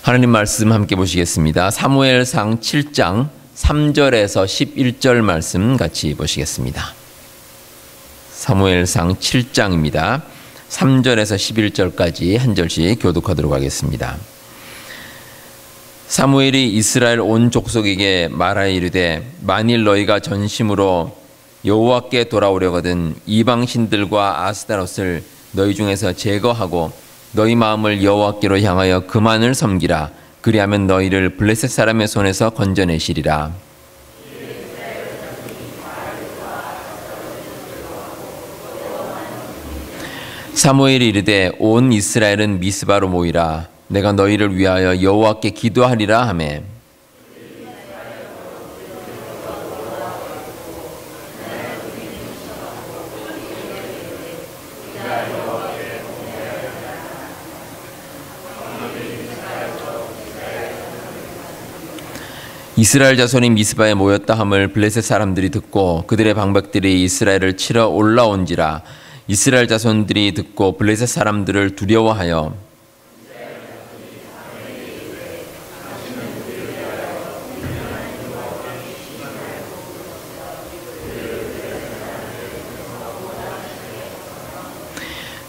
하나님 말씀 함께 보시겠습니다. 사무엘상 7장 3절에서 11절 말씀 같이 보시겠습니다. 사무엘상 7장입니다. 3절에서 11절까지 한 절씩 교독하도록 하겠습니다. 사무엘이 이스라엘 온 족속에게 말하여 이르되 만일 너희가 전심으로 여호와께 돌아오려거든 이방신들과 아스타롯을 너희 중에서 제거하고 너희 마음을 여호와께로 향하여 그만을 섬기라. 그리하면 너희를 블레셋 사람의 손에서 건져내시리라. 사무엘이 이르되 온 이스라엘은 미스바로 모이라. 내가 너희를 위하여 여호와께 기도하리라 하매 이스라엘 자손이 미스바에 모였다 함을 블레셋 사람들이 듣고 그들의 방백들이 이스라엘을 치러 올라온지라. 이스라엘 자손들이 듣고 블레셋 사람들을 두려워하여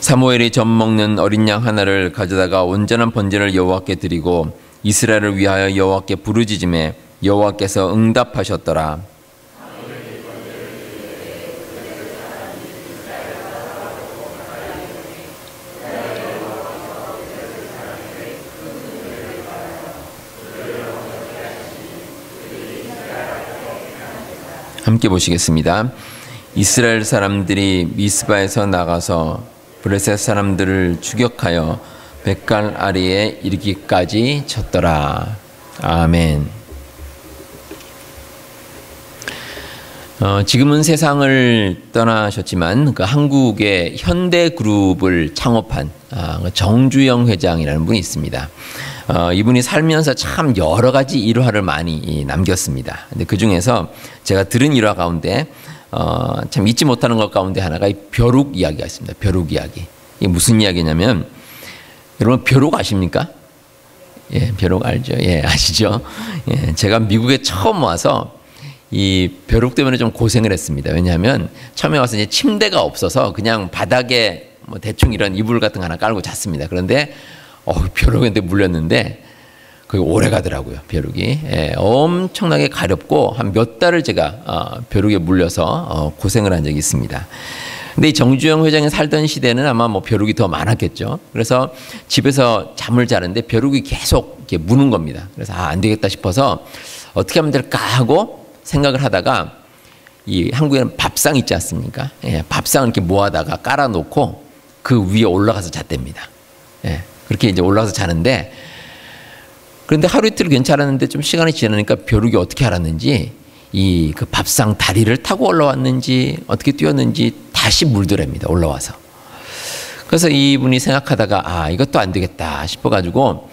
사무엘이 젖 먹는 어린 양 하나를 가져다가 온전한 번제를 여호와께 드리고 이스라엘을 위하여 여호와께 부르짖음에 여호와께서 응답하셨더라. 함께 보시겠습니다. 이스라엘 사람들이 미스바에서 나가서 블레셋 사람들을 추격하여 벳갈 아리에 이르기까지 쳤더라. 아멘. 지금은 세상을 떠나셨지만 그 한국의 현대그룹을 창업한 정주영 회장이라는 분이 있습니다. 이분이 살면서 참 여러 가지 일화를 많이 남겼습니다. 근데 그 중에서 제가 들은 일화 가운데 참 잊지 못하는 것 가운데 하나가 이 벼룩 이야기가 있습니다. 벼룩 이야기. 이게 무슨 이야기냐면 여러분 벼룩 아십니까? 예, 벼룩 알죠? 예, 아시죠? 예, 제가 미국에 처음 와서 이 벼룩 때문에 좀 고생을 했습니다. 왜냐하면 처음에 와서 이제 침대가 없어서 그냥 바닥에 뭐 대충 이런 이불 같은 거 하나 깔고 잤습니다. 그런데 벼룩한테 물렸는데 그게 오래 가더라고요. 벼룩이. 예, 엄청나게 가렵고 한 몇 달을 제가 벼룩에 물려서 고생을 한 적이 있습니다. 근데 이 정주영 회장이 살던 시대는 아마 뭐 벼룩이 더 많았겠죠. 그래서 집에서 잠을 자는데 벼룩이 계속 이렇게 무는 겁니다. 그래서 안 되겠다 싶어서 어떻게 하면 될까 하고 생각을 하다가 이 한국에는 밥상 있지 않습니까? 예, 밥상을 이렇게 모아다가 깔아놓고 그 위에 올라가서 잤답니다. 예, 그렇게 이제 올라가서 자는데 그런데 하루 이틀 괜찮았는데 좀 시간이 지나니까 벼룩이 어떻게 알았는지 이 그 밥상 다리를 타고 올라왔는지 어떻게 뛰었는지 다시 물더랍니다. 올라와서. 그래서 이분이 생각하다가 이것도 안 되겠다 싶어가지고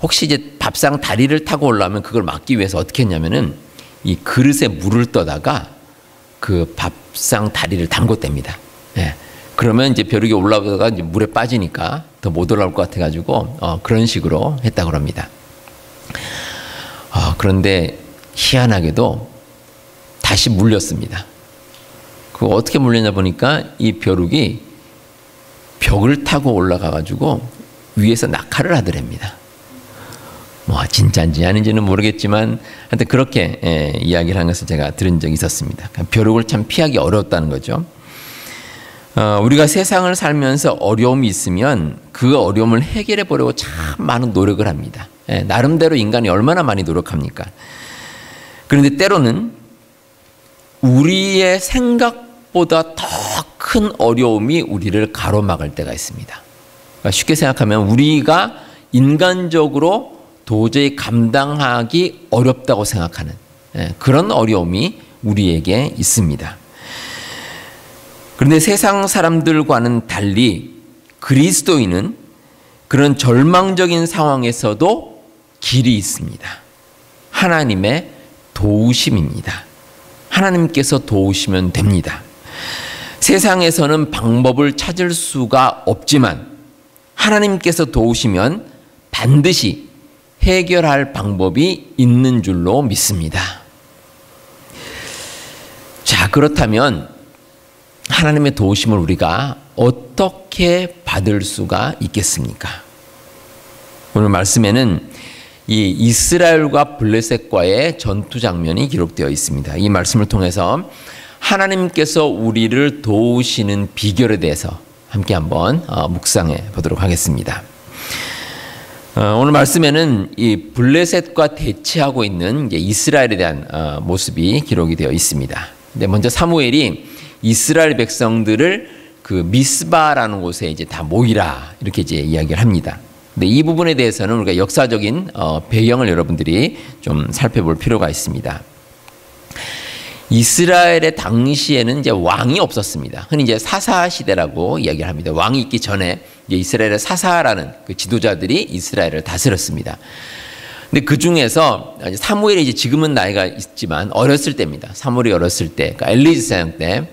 혹시 이제 밥상 다리를 타고 올라오면 그걸 막기 위해서 어떻게 했냐면은 이 그릇에 물을 떠다가 그 밥상 다리를 담궜답니다. 예. 그러면 이제 벼룩이 올라오다가 이제 물에 빠지니까 더 못 올라올 것 같아가지고 그런 식으로 했다고 합니다. 그런데 희한하게도 다시 물렸습니다. 그 어떻게 물렸냐 보니까 이 벼룩이 벽을 타고 올라가가지고 위에서 낙하를 하더랍니다. 뭐 진짜인지 아닌지는 모르겠지만 하여튼 그렇게 이야기를 한 것을 제가 들은 적이 있었습니다. 벼룩을 참 피하기 어려웠다는 거죠. 우리가 세상을 살면서 어려움이 있으면 그 어려움을 해결해 보려고 참 많은 노력을 합니다. 나름대로 인간이 얼마나 많이 노력합니까? 그런데 때로는 우리의 생각보다 더 큰 어려움이 우리를 가로막을 때가 있습니다. 그러니까 쉽게 생각하면 우리가 인간적으로 도저히 감당하기 어렵다고 생각하는 그런 어려움이 우리에게 있습니다. 그런데 세상 사람들과는 달리 그리스도인은 그런 절망적인 상황에서도 길이 있습니다. 하나님의 도우심입니다. 하나님께서 도우시면 됩니다. 세상에서는 방법을 찾을 수가 없지만 하나님께서 도우시면 반드시 해결할 방법이 있는 줄로 믿습니다. 자, 그렇다면 하나님의 도우심을 우리가 어떻게 받을 수가 있겠습니까? 오늘 말씀에는 이 이스라엘과 블레셋과의 전투 장면이 기록되어 있습니다. 이 말씀을 통해서 하나님께서 우리를 도우시는 비결에 대해서 함께 한번 묵상해 보도록 하겠습니다. 오늘 말씀에는 이 블레셋과 대치하고 있는 이스라엘에 대한 모습이 기록이 되어 있습니다. 근데 먼저 사무엘이 이스라엘 백성들을 그 미스바라는 곳에 이제 다 모이라 이렇게 이제 이야기를 합니다. 근데 이 부분에 대해서는 우리가 역사적인 배경을 여러분들이 좀 살펴볼 필요가 있습니다. 이스라엘의 당시에는 이제 왕이 없었습니다. 흔히 이제 사사 시대라고 이야기를 합니다. 왕이 있기 전에 이제 이스라엘의 사사라는 그 지도자들이 이스라엘을 다스렸습니다. 근데 그 중에서 사무엘이 이제 지금은 나이가 있지만 어렸을 때입니다. 사무엘이 어렸을 때, 그러니까 엘리 제사장 때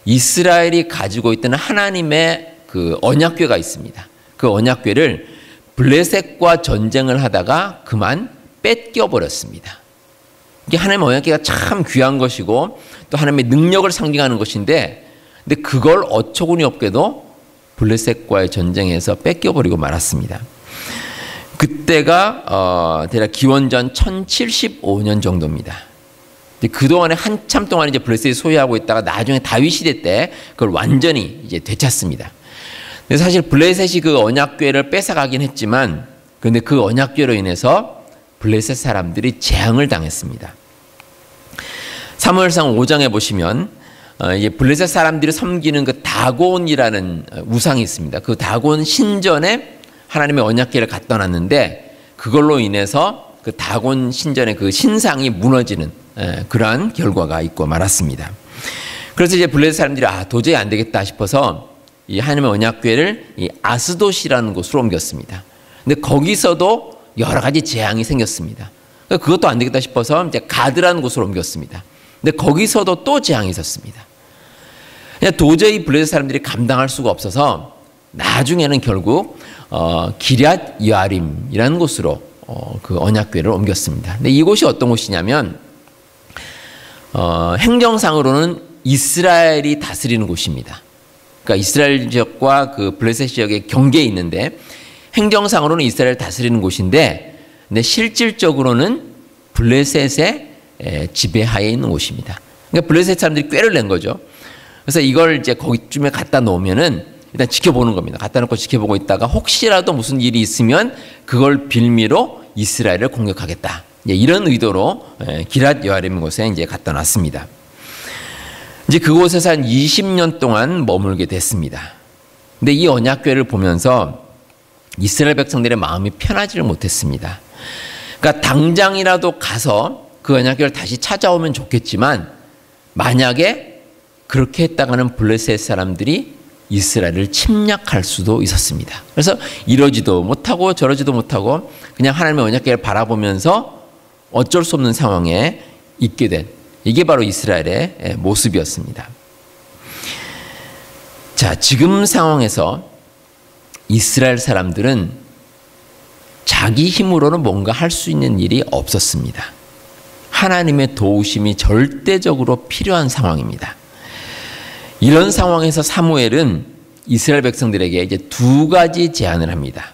이스라엘이 가지고 있던 하나님의 그 언약궤가 있습니다. 그 언약궤를 블레셋과 전쟁을 하다가 그만 뺏겨 버렸습니다. 이게 하나님의 언약궤가 참 귀한 것이고 또 하나님의 능력을 상징하는 것인데, 근데 그걸 어처구니 없게도 블레셋과의 전쟁에서 뺏겨 버리고 말았습니다. 그때가 대략 기원전 1075년 정도입니다. 그동안에 한참 동안 이제 블레셋이 소유하고 있다가 나중에 다윗 시대 때 그걸 완전히 이제 되찾습니다. 근데 사실 블레셋이 그 언약궤를 뺏어가긴 했지만, 그런데 그 언약궤로 인해서 블레셋 사람들이 재앙을 당했습니다. 사무엘상 5장에 보시면 이제 블레셋 사람들이 섬기는 그 다곤이라는 우상이 있습니다. 그 다곤 신전에 하나님의 언약궤를 갖다 놨는데 그걸로 인해서 그 다곤 신전의 그 신상이 무너지는 그러한 결과가 있고 말았습니다. 그래서 이제 블레셋 사람들이 도저히 안 되겠다 싶어서 이 하나님의 언약궤를 이 아스돗이라는 곳으로 옮겼습니다. 근데 거기서도 여러 가지 재앙이 생겼습니다. 그것도 안 되겠다 싶어서 이제 가드라는 곳으로 옮겼습니다. 근데 거기서도 또 재앙이 있었습니다. 그냥 도저히 블레셋 사람들이 감당할 수가 없어서 나중에는 결국 기럇 여아림이라는 곳으로 그 언약궤를 옮겼습니다. 근데 이곳이 어떤 곳이냐면 행정상으로는 이스라엘이 다스리는 곳입니다. 그러니까 이스라엘 지역과 그 블레셋 지역의 경계에 있는데 행정상으로는 이스라엘을 다스리는 곳인데, 근데 실질적으로는 블레셋의 지배하에 있는 곳입니다. 그러니까 블레셋 사람들이 꾀를 낸 거죠. 그래서 이걸 이제 거기쯤에 갖다 놓으면은 일단 지켜보는 겁니다. 갖다 놓고 지켜보고 있다가 혹시라도 무슨 일이 있으면 그걸 빌미로 이스라엘을 공격하겠다. 이런 의도로 기럇 여아림 곳에 이제 갖다 놨습니다. 이제 그곳에서 한 20년 동안 머물게 됐습니다. 근데 이 언약궤를 보면서 이스라엘 백성들의 마음이 편하지를 못했습니다. 그러니까 당장이라도 가서 그 언약궤를 다시 찾아오면 좋겠지만, 만약에 그렇게 했다가는 블레셋 사람들이 이스라엘을 침략할 수도 있었습니다. 그래서 이러지도 못하고 저러지도 못하고 그냥 하나님의 언약궤를 바라보면서 어쩔 수 없는 상황에 있게 된, 이게 바로 이스라엘의 모습이었습니다. 자, 지금 상황에서 이스라엘 사람들은 자기 힘으로는 뭔가 할 수 있는 일이 없었습니다. 하나님의 도우심이 절대적으로 필요한 상황입니다. 이런 상황에서 사무엘은 이스라엘 백성들에게 이제 두 가지 제안을 합니다.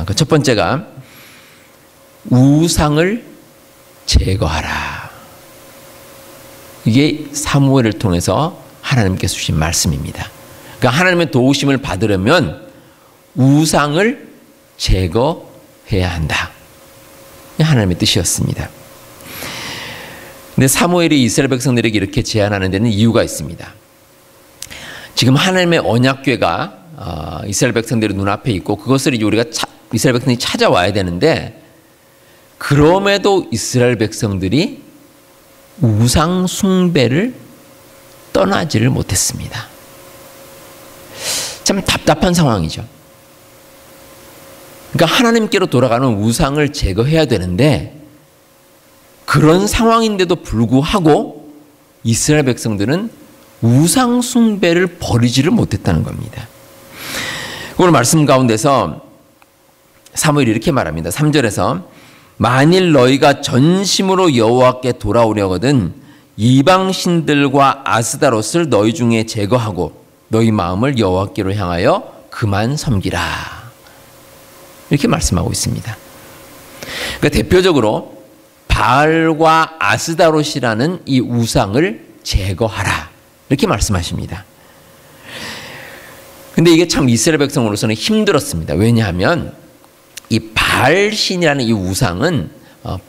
그 첫 번째가 우상을 제거하라. 이게 사무엘을 통해서 하나님께서 주신 말씀입니다. 그러니까 하나님의 도우심을 받으려면 우상을 제거해야 한다. 하나님의 뜻이었습니다. 근데 사무엘이 이스라엘 백성들에게 이렇게 제안하는 데는 이유가 있습니다. 지금 하나님의 언약궤가 이스라엘 백성들의 눈앞에 있고 그것을 이제 우리가 이스라엘 백성들이 찾아와야 되는데, 그럼에도 이스라엘 백성들이 우상 숭배를 떠나지를 못했습니다. 참 답답한 상황이죠. 그러니까 하나님께로 돌아가는 우상을 제거해야 되는데, 그런 상황인데도 불구하고 이스라엘 백성들은 우상 숭배를 버리지를 못했다는 겁니다. 오늘 말씀 가운데서 사무엘이 이렇게 말합니다. 3절에서 만일 너희가 전심으로 여호와께 돌아오려거든 이방 신들과 아스다롯을 너희 중에 제거하고 너희 마음을 여호와께로 향하여 그만 섬기라. 이렇게 말씀하고 있습니다. 그러니까 대표적으로 바알과 아스다롯이라는 이 우상을 제거하라. 이렇게 말씀하십니다. 근데 이게 참 이스라엘 백성으로서는 힘들었습니다. 왜냐하면 이 바알신이라는 이 우상은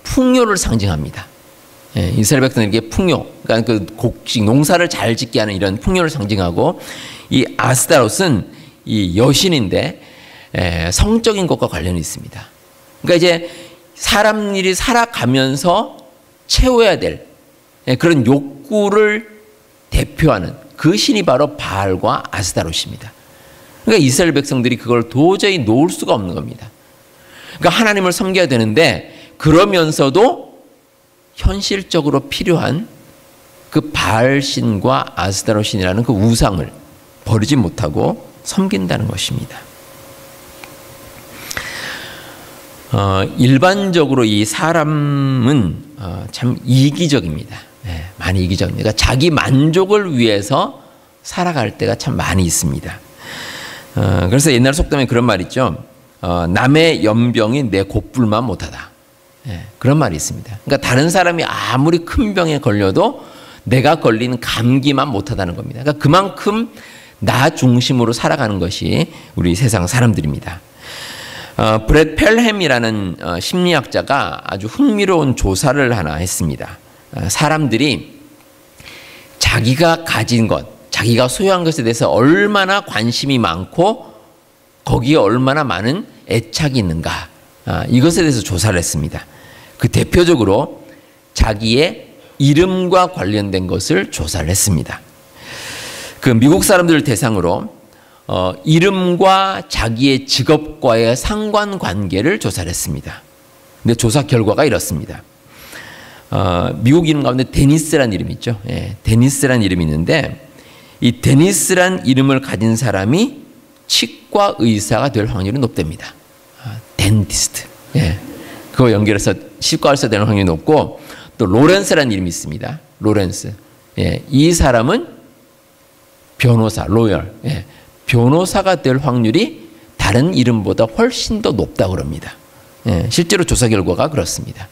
풍요를 상징합니다. 예, 이스라엘 백성에게 풍요, 그러니까 그 곡식, 농사를 잘 짓게 하는 이런 풍요를 상징하고, 이 아스타롯은 이 여신인데 성적인 것과 관련이 있습니다. 그러니까 이제 사람들이 살아가면서 채워야 될 그런 욕구를 대표하는 그 신이 바로 바알과 아스타롯입니다. 그러니까 이스라엘 백성들이 그걸 도저히 놓을 수가 없는 겁니다. 그러니까 하나님을 섬겨야 되는데 그러면서도 현실적으로 필요한 그 바알신과 아스타롯신이라는 그 우상을 버리지 못하고 섬긴다는 것입니다. 일반적으로 이 사람은 참 이기적입니다. 많이 이기적입니다. 그러니까 자기 만족을 위해서 살아갈 때가 참 많이 있습니다. 그래서 옛날 속담에 그런 말 있죠. 남의 연병이 내 곱불만 못하다. 그런 말이 있습니다. 그러니까 다른 사람이 아무리 큰 병에 걸려도 내가 걸린 감기만 못하다는 겁니다. 그러니까 그만큼 나 중심으로 살아가는 것이 우리 세상 사람들입니다. 브렛 펠햄이라는 심리학자가 아주 흥미로운 조사를 하나 했습니다. 사람들이 자기가 가진 것, 자기가 소유한 것에 대해서 얼마나 관심이 많고 거기에 얼마나 많은 애착이 있는가, 이것에 대해서 조사를 했습니다. 그 대표적으로 자기의 이름과 관련된 것을 조사를 했습니다. 그 미국 사람들을 대상으로 이름과 자기의 직업과의 상관관계를 조사를 했습니다. 근데 조사 결과가 이렇습니다. 미국 이름 가운데 데니스란 이름이 있죠. 데니스란 이름이 있는데 이 데니스란 이름을 가진 사람이 치과 의사가 될 확률이 높답니다. 덴티스트. 그거 연결해서 치과 의사 되는 확률이 높고, 또 로렌스라는 이름이 있습니다. 로렌스. 이 사람은 변호사, 로열. 변호사가 될 확률이 다른 이름보다 훨씬 더 높다고 합니다. 실제로 조사 결과가 그렇습니다.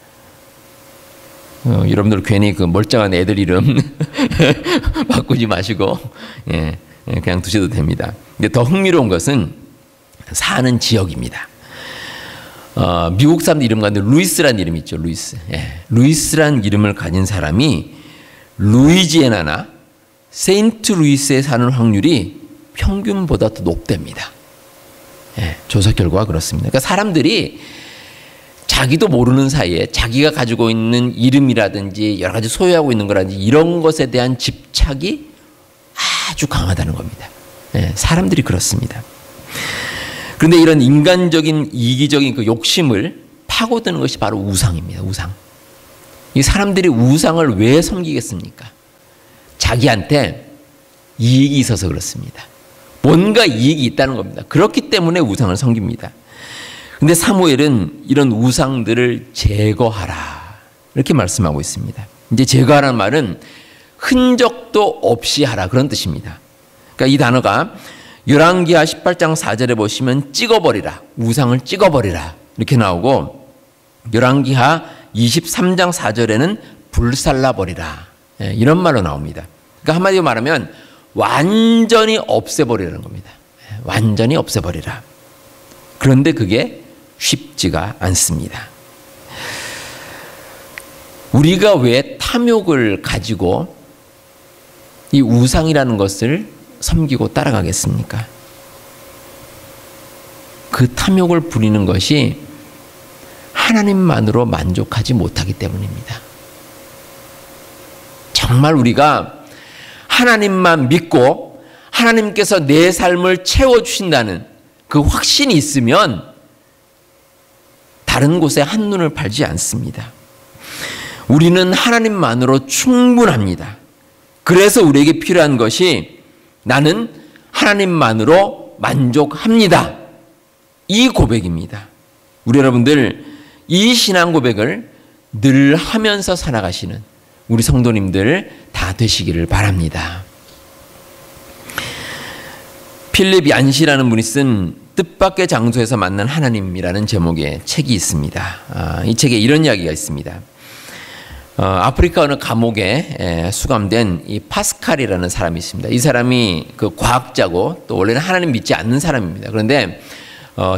여러분들 괜히 그 멀쩡한 애들 이름 바꾸지 마시고 그냥 두셔도 됩니다. 근데 더 흥미로운 것은 사는 지역입니다. 미국 사람들 이름 가운데 루이스란 이름이 있죠. 루이스. 루이스란 이름을 가진 사람이 루이지애나나 세인트 루이스에 사는 확률이 평균보다 더 높답니다. 조사 결과가 그렇습니다. 그러니까 사람들이 자기도 모르는 사이에 자기가 가지고 있는 이름이라든지 여러 가지 소유하고 있는 거라든지 이런 것에 대한 집착이 아주 강하다는 겁니다. 사람들이 그렇습니다. 그런데 이런 인간적인 이기적인 그 욕심을 파고드는 것이 바로 우상입니다. 우상. 이 사람들이 우상을 왜 섬기겠습니까? 자기한테 이익이 있어서 그렇습니다. 뭔가 이익이 있다는 겁니다. 그렇기 때문에 우상을 섬깁니다. 근데 사무엘은 이런 우상들을 제거하라, 이렇게 말씀하고 있습니다. 이제 제거하라는 말은 흔적도 없이 하라, 그런 뜻입니다. 그러니까 이 단어가 열왕기하 18장 4절에 보시면 찍어버리라, 우상을 찍어버리라 이렇게 나오고, 열왕기하 23장 4절에는 불살라버리라, 이런 말로 나옵니다. 그러니까 한마디로 말하면 완전히 없애버리라는 겁니다. 완전히 없애버리라. 그런데 그게 쉽지가 않습니다. 우리가 왜 탐욕을 가지고 이 우상이라는 것을 섬기고 따라가겠습니까? 그 탐욕을 부리는 것이 하나님만으로 만족하지 못하기 때문입니다. 정말 우리가 하나님만 믿고 하나님께서 내 삶을 채워주신다는 그 확신이 있으면 다른 곳에 한눈을 팔지 않습니다. 우리는 하나님만으로 충분합니다. 그래서 우리에게 필요한 것이 나는 하나님만으로 만족합니다, 이 고백입니다. 우리 여러분들 이 신앙 고백을 늘 하면서 살아가시는 우리 성도님들 다 되시기를 바랍니다. 필립 얀시라는 분이 쓴 뜻밖의 장소에서 만난 하나님이라는 제목의 책이 있습니다. 이 책에 이런 이야기가 있습니다. 아프리카 어느 감옥에 수감된 이 파스칼이라는 사람이 있습니다. 이 사람이 그 과학자고 또 원래는 하나님 믿지 않는 사람입니다. 그런데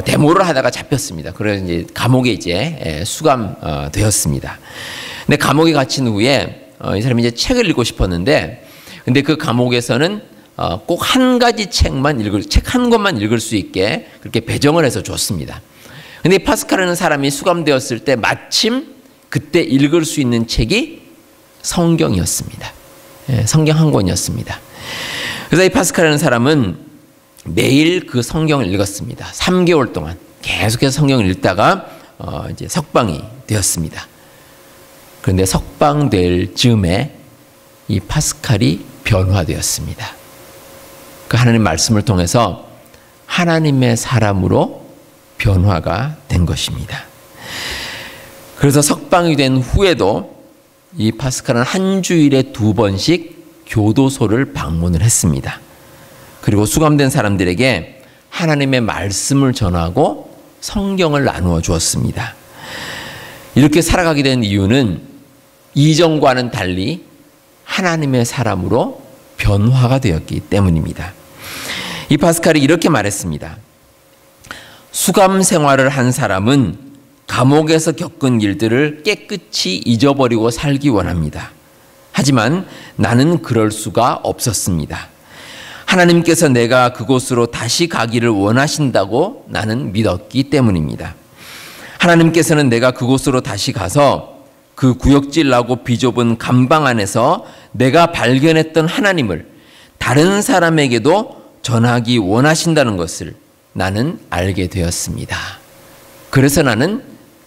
데모를 하다가 잡혔습니다. 그래서 이제 감옥에 이제 수감되었습니다. 근데 감옥에 갇힌 후에 이 사람이 이제 책을 읽고 싶었는데, 근데 그 감옥에서는 꼭 한 가지 책 한 권만 읽을 수 있게 그렇게 배정을 해서 줬습니다. 근데 파스칼이라는 사람이 수감되었을 때 마침 그때 읽을 수 있는 책이 성경이었습니다. 성경 한 권이었습니다. 그래서 이 파스칼이라는 사람은 매일 그 성경을 읽었습니다. 3개월 동안 계속해서 성경을 읽다가 이제 석방이 되었습니다. 그런데 석방될 즈음에 이 파스칼이 변화되었습니다. 그 하나님 말씀을 통해서 하나님의 사람으로 변화가 된 것입니다. 그래서 석방이 된 후에도 이 파스칼은 한 주일에 2번씩 교도소를 방문을 했습니다. 그리고 수감된 사람들에게 하나님의 말씀을 전하고 성경을 나누어 주었습니다. 이렇게 살아가게 된 이유는 이전과는 달리 하나님의 사람으로 변화가 되었기 때문입니다. 이 파스칼이 이렇게 말했습니다. 수감 생활을 한 사람은 감옥에서 겪은 일들을 깨끗이 잊어버리고 살기 원합니다. 하지만 나는 그럴 수가 없었습니다. 하나님께서 내가 그곳으로 다시 가기를 원하신다고 나는 믿었기 때문입니다. 하나님께서는 내가 그곳으로 다시 가서 그 구역질 나고 비좁은 감방 안에서 내가 발견했던 하나님을 다른 사람에게도 전하기 원하신다는 것을 나는 알게 되었습니다. 그래서 나는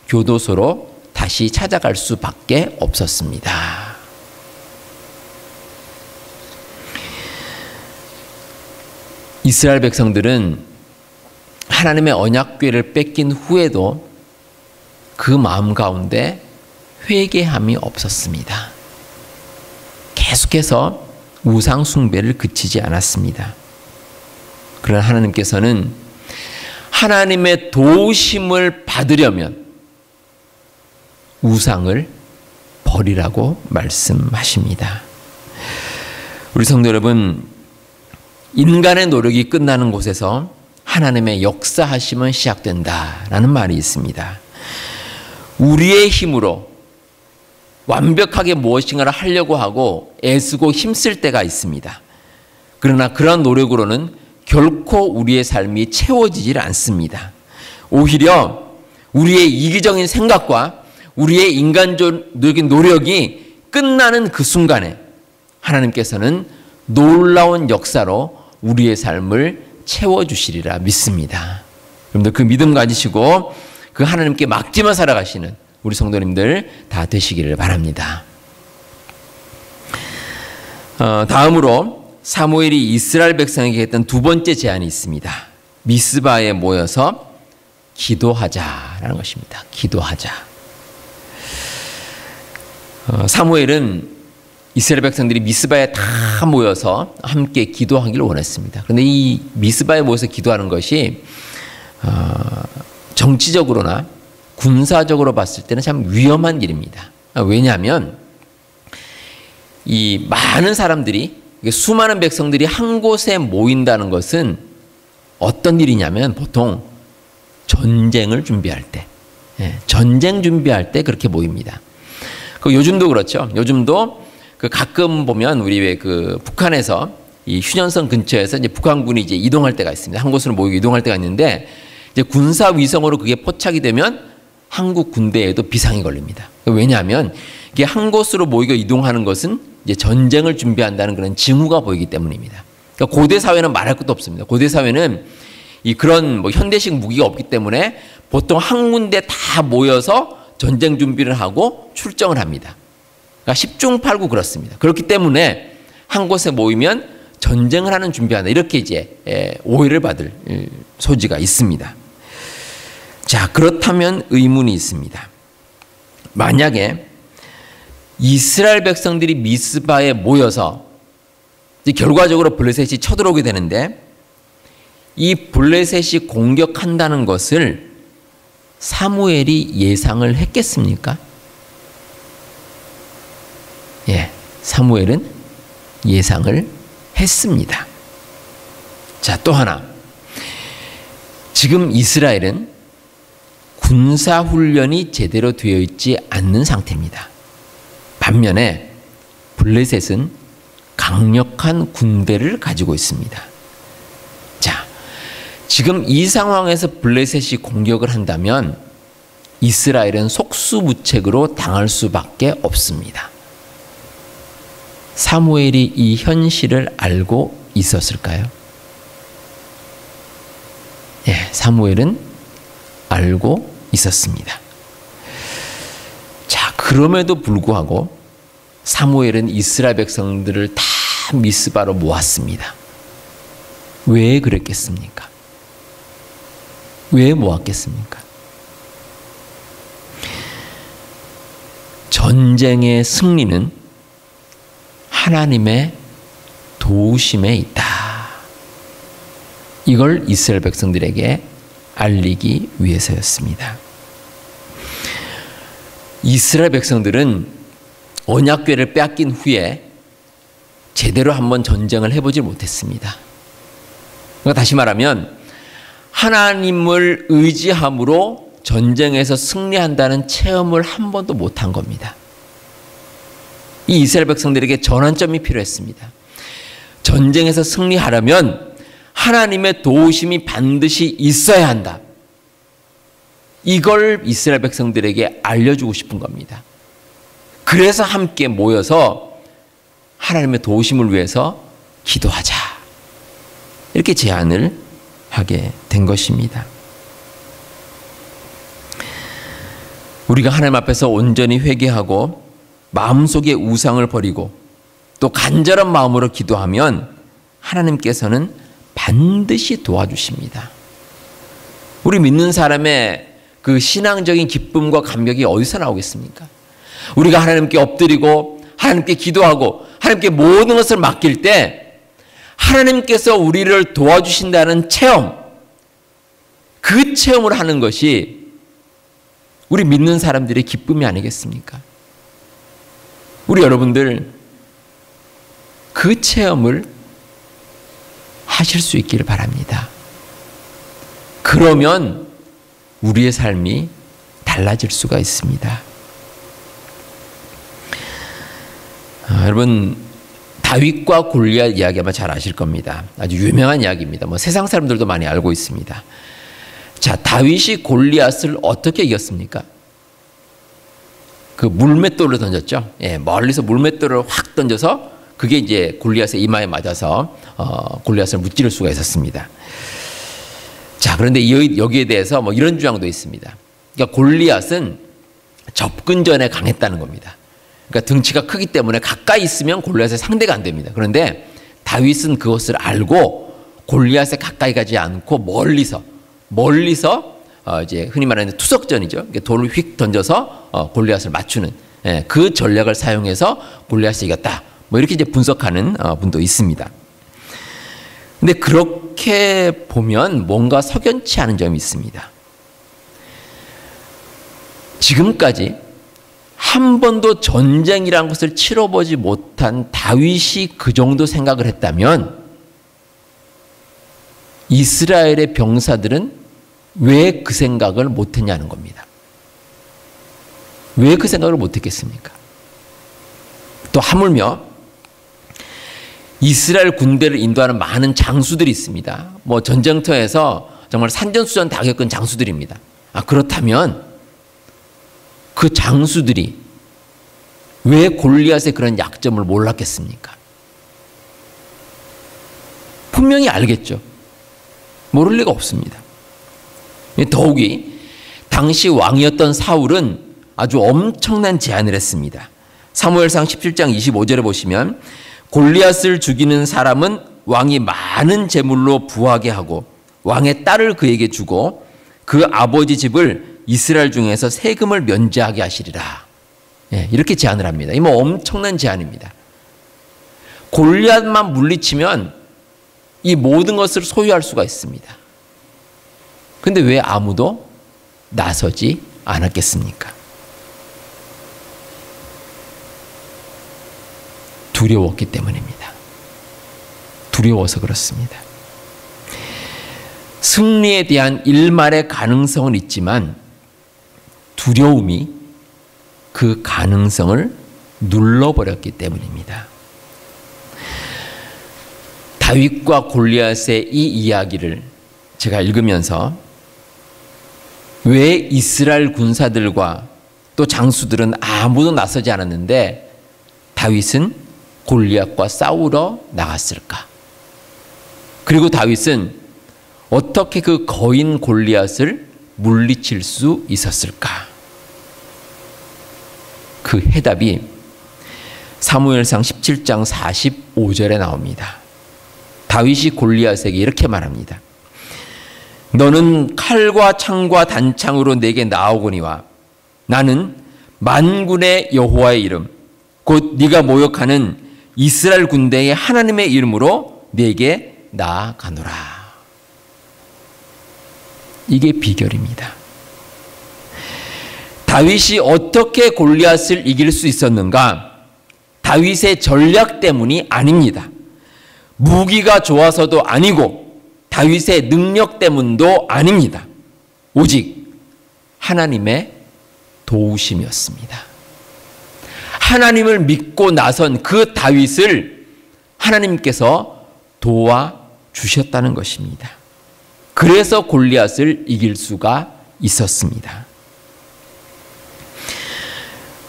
교도소로 다시 찾아갈 수밖에 없었습니다. 이스라엘 백성들은 하나님의 언약궤를 뺏긴 후에도 그 마음 가운데 회개함이 없었습니다. 계속해서 우상 숭배를 그치지 않았습니다. 그러나 하나님께서는 하나님의 도우심을 받으려면 우상을 버리라고 말씀하십니다. 우리 성도 여러분, 인간의 노력이 끝나는 곳에서 하나님의 역사하심은 시작된다라는 말이 있습니다. 우리의 힘으로 완벽하게 무엇인가를 하려고 하고 애쓰고 힘쓸 때가 있습니다. 그러나 그런 노력으로는 결코 우리의 삶이 채워지질 않습니다. 오히려 우리의 이기적인 생각과 우리의 인간적인 노력이 끝나는 그 순간에 하나님께서는 놀라운 역사로 우리의 삶을 채워주시리라 믿습니다. 여러분들 그 믿음 가지시고 그 하나님께 맡기며 살아가시는 우리 성도님들 다 되시기를 바랍니다. 다음으로 사무엘이 이스라엘 백성에게 했던 두 번째 제안이 있습니다. 미스바에 모여서 기도하자라는 것입니다. 기도하자. 사무엘은 이스라엘 백성들이 미스바에 다 모여서 함께 기도하기를 원했습니다. 그런데 이 미스바에 모여서 기도하는 것이 정치적으로나 군사적으로 봤을 때는 참 위험한 일입니다. 왜냐하면 이 많은 사람들이, 수많은 백성들이 한 곳에 모인다는 것은 어떤 일이냐면 보통 전쟁을 준비할 때, 전쟁 준비할 때 그렇게 모입니다. 요즘도 그렇죠. 요즘도 가끔 보면 우리 왜 북한에서 이 휴전선 근처에서 이제 북한군이 이제 이동할 때가 있습니다. 한 곳으로 모이고 이동할 때가 있는데 이제 군사 위성으로 그게 포착이 되면 한국 군대에도 비상이 걸립니다. 왜냐하면 이게 한 곳으로 모이고 이동하는 것은 이제 전쟁을 준비한다는 그런 징후가 보이기 때문입니다. 그러니까 고대 사회는 말할 것도 없습니다. 고대 사회는 그런 현대식 무기가 없기 때문에 보통 한 군데 다 모여서 전쟁 준비를 하고 출정을 합니다. 그러니까 10중 8구 그렇습니다. 그렇기 때문에 한 곳에 모이면 전쟁을 하는 준비한다. 이렇게 이제 오해를 받을 소지가 있습니다. 자, 그렇다면 의문이 있습니다. 만약에 이스라엘 백성들이 미스바에 모여서 결과적으로 블레셋이 쳐들어오게 되는데 이 블레셋이 공격한다는 것을 사무엘이 예상을 했겠습니까? 예, 사무엘은 예상을 했습니다. 자, 또 하나. 지금 이스라엘은 군사훈련이 제대로 되어 있지 않는 상태입니다. 반면에 블레셋은 강력한 군대를 가지고 있습니다. 자, 지금 이 상황에서 블레셋이 공격을 한다면 이스라엘은 속수무책으로 당할 수밖에 없습니다. 사무엘이 이 현실을 알고 있었을까요? 예, 사무엘은 알고 있었습니다. 자, 그럼에도 불구하고 사무엘은 이스라엘 백성들을 다 미스바로 모았습니다. 왜 그랬겠습니까? 왜 모았겠습니까? 전쟁의 승리는 하나님의 도우심에 있다. 이걸 이스라엘 백성들에게 알리기 위해서였습니다. 이스라엘 백성들은 언약궤를 빼앗긴 후에 제대로 한번 전쟁을 해보지 못했습니다. 그러니까 다시 말하면 하나님을 의지함으로 전쟁에서 승리한다는 체험을 한 번도 못한 겁니다. 이 이스라엘 백성들에게 전환점이 필요했습니다. 전쟁에서 승리하려면 하나님의 도우심이 반드시 있어야 한다. 이걸 이스라엘 백성들에게 알려주고 싶은 겁니다. 그래서 함께 모여서 하나님의 도우심을 위해서 기도하자. 이렇게 제안을 하게 된 것입니다. 우리가 하나님 앞에서 온전히 회개하고 마음속의 우상을 버리고 또 간절한 마음으로 기도하면 하나님께서는 반드시 도와주십니다. 우리 믿는 사람의 그 신앙적인 기쁨과 감격이 어디서 나오겠습니까? 우리가 하나님께 엎드리고 하나님께 기도하고 하나님께 모든 것을 맡길 때 하나님께서 우리를 도와주신다는 체험, 그 체험을 하는 것이 우리 믿는 사람들의 기쁨이 아니겠습니까? 우리 여러분들 그 체험을 하실 수 있기를 바랍니다. 그러면 우리의 삶이 달라질 수가 있습니다. 여러분, 다윗과 골리앗 이야기 아마 잘 아실 겁니다. 아주 유명한 이야기입니다. 뭐 세상 사람들도 많이 알고 있습니다. 자, 다윗이 골리앗을 어떻게 이겼습니까? 그 물맷돌을 던졌죠. 예, 멀리서 물맷돌을 확 던져서 그게 이제 골리앗의 이마에 맞아서 골리앗을 무찌를 수가 있었습니다. 자, 그런데 여기에 대해서 뭐 이런 주장도 있습니다. 그러니까 골리앗은 접근전에 강했다는 겁니다. 그러니까 등치가 크기 때문에 가까이 있으면 골리앗의 상대가 안 됩니다. 그런데 다윗은 그것을 알고 골리앗에 가까이 가지 않고 멀리서 이제 흔히 말하는 투석전이죠. 돌을 휙 던져서 골리앗을 맞추는 그 전략을 사용해서 골리앗이 이겼다. 뭐 이렇게 이제 분석하는 분도 있습니다. 근데 그렇게 보면 뭔가 석연치 않은 점이 있습니다. 지금까지 한 번도 전쟁이라는 것을 치러보지 못한 다윗이 그 정도 생각을 했다면 이스라엘의 병사들은 왜 그 생각을 못했냐는 겁니다. 왜 그 생각을 못했겠습니까? 또 하물며 이스라엘 군대를 인도하는 많은 장수들이 있습니다. 뭐 전쟁터에서 정말 산전수전 다 겪은 장수들입니다. 그렇다면 그 장수들이 왜 골리앗의 그런 약점을 몰랐겠습니까? 분명히 알겠죠. 모를 리가 없습니다. 더욱이 당시 왕이었던 사울은 아주 엄청난 제안을 했습니다. 사무엘상 17장 25절에 보시면 골리앗을 죽이는 사람은 왕이 많은 재물로 부하게 하고 왕의 딸을 그에게 주고 그 아버지 집을 이스라엘 중에서 세금을 면제하게 하시리라. 예, 이렇게 제안을 합니다. 이 뭐 엄청난 제안입니다. 골리앗만 물리치면 이 모든 것을 소유할 수가 있습니다. 근데 왜 아무도 나서지 않았겠습니까? 두려웠기 때문입니다. 두려워서 그렇습니다. 승리에 대한 일말의 가능성은 있지만 두려움이 그 가능성을 눌러버렸기 때문입니다. 다윗과 골리앗의 이 이야기를 제가 읽으면서 왜 이스라엘 군사들과 또 장수들은 아무도 나서지 않았는데 다윗은 골리앗과 싸우러 나갔을까? 그리고 다윗은 어떻게 그 거인 골리앗을 물리칠 수 있었을까? 그 해답이 사무엘상 17장 45절에 나옵니다. 다윗이 골리앗에게 이렇게 말합니다. 너는 칼과 창과 단창으로 내게 나오거니와 나는 만군의 여호와의 이름 곧 네가 모욕하는 이스라엘 군대의 하나님의 이름으로 내게 나아가노라. 이게 비결입니다. 다윗이 어떻게 골리앗을 이길 수 있었는가? 다윗의 전략 때문이 아닙니다. 무기가 좋아서도 아니고 다윗의 능력 때문도 아닙니다. 오직 하나님의 도우심이었습니다. 하나님을 믿고 나선 그 다윗을 하나님께서 도와주셨다는 것입니다. 그래서 골리앗을 이길 수가 있었습니다.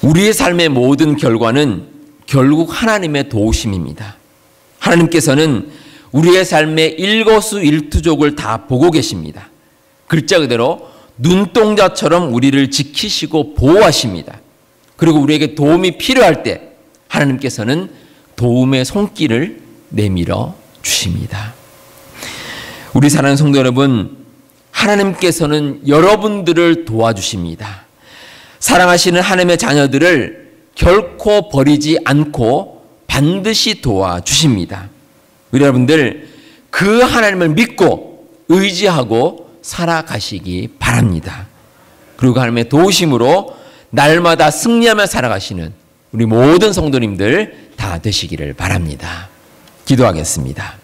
우리의 삶의 모든 결과는 결국 하나님의 도우심입니다. 하나님께서는 우리의 삶의 일거수일투족을 다 보고 계십니다. 글자 그대로 눈동자처럼 우리를 지키시고 보호하십니다. 그리고 우리에게 도움이 필요할 때 하나님께서는 도움의 손길을 내밀어 주십니다. 우리 사랑하는 성도 여러분, 하나님께서는 여러분들을 도와주십니다. 사랑하시는 하나님의 자녀들을 결코 버리지 않고 반드시 도와주십니다. 우리 여러분들 그 하나님을 믿고 의지하고 살아가시기 바랍니다. 그리고 하나님의 도우심으로 날마다 승리하며 살아가시는 우리 모든 성도님들 다 되시기를 바랍니다. 기도하겠습니다.